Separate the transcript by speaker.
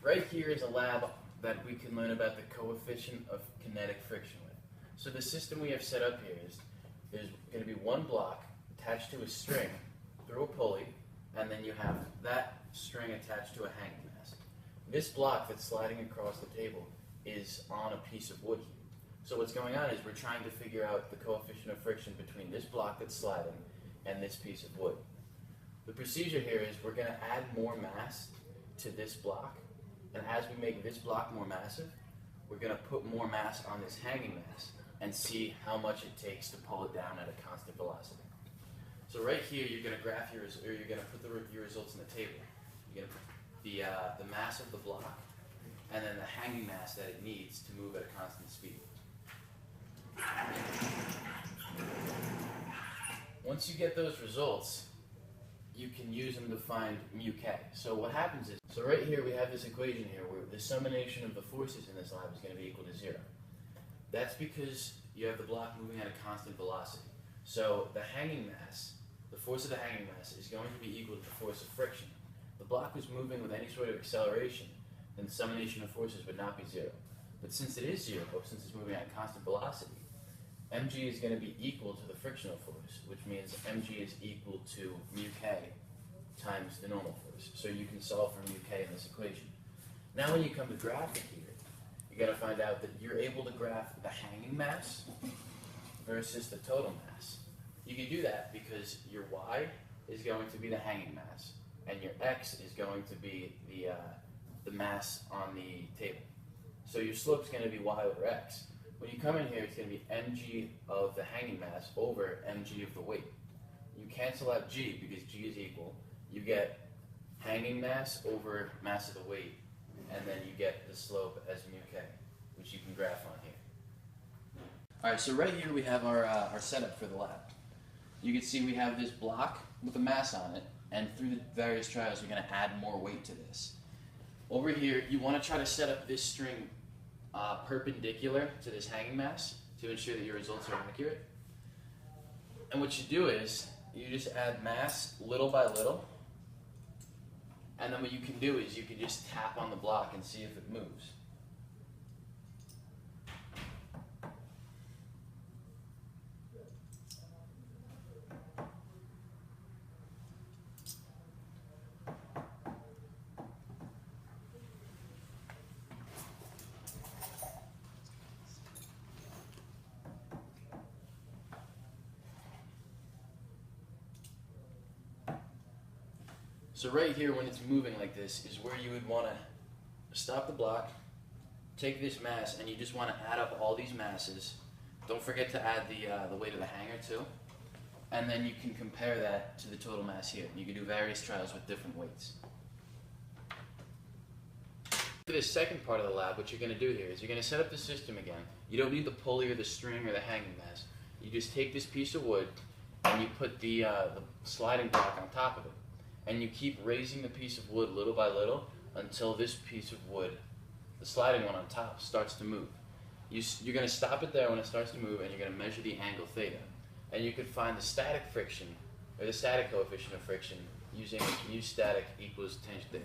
Speaker 1: Right here is a lab that we can learn about the coefficient of kinetic friction with. So the system we have set up here is there's going to be one block attached to a string through a pulley, and then you have that string attached to a hanging mast. This block that's sliding across the table is on a piece of wood here. So what's going on is we're trying to figure out the coefficient of friction between this block that's sliding and this piece of wood. The procedure here is we're going to add more mass to this block, and as we make this block more massive, we're going to put more mass on this hanging mass and see how much it takes to pull it down at a constant velocity. So right here, you're going to graph your results in the table. You're going to put the mass of the block and then the hanging mass that it needs to move at a constant speed. Once you get those results, you can use them to find mu k. So what happens is, so right here we have this equation here where the summation of the forces in this lab is going to be equal to 0. That's because you have the block moving at a constant velocity. So the hanging mass, the force of the hanging mass is going to be equal to the force of friction. If the block was moving with any sort of acceleration, then the summation of forces would not be 0. But since it is 0, since it's moving at a constant velocity, mg is going to be equal to the frictional force, which means mg is equal to mu k times the normal force. So you can solve for mu k in this equation. Now when you come to graph it here, you got to find out that you're able to graph the hanging mass versus the total mass. You can do that because your y is going to be the hanging mass, and your x is going to be the mass on the table. So your slope is going to be y over x. When you come in here, it's going to be mg of the hanging mass over mg of the weight. You cancel out g because g is equal. You get hanging mass over mass of the weight, and then you get the slope as mu k, which you can graph on here. Alright, so right here we have our setup for the lab. You can see we have this block with a mass on it, and through the various trials, we're going to add more weight to this. Over here, you want to try to set up this string perpendicular to this hanging mass to ensure that your results are accurate. And what you do is, you just add mass little by little, and then what you can do is you can just tap on the block and see if it moves. So right here, when it's moving like this, is where you would want to stop the block, take this mass, and you just want to add up all these masses. Don't forget to add the weight of the hanger too. And then you can compare that to the total mass here. You can do various trials with different weights. For this second part of the lab, what you're going to do here is you're going to set up the system again. You don't need the pulley or the string or the hanging mass. You just take this piece of wood and you put the sliding block on top of it. And you keep raising the piece of wood little by little until this piece of wood, the sliding one on top, starts to move. You're going to stop it there when it starts to move, and you're going to measure the angle theta. And you can find the static friction, or the static coefficient of friction, using mu static equals tangent theta.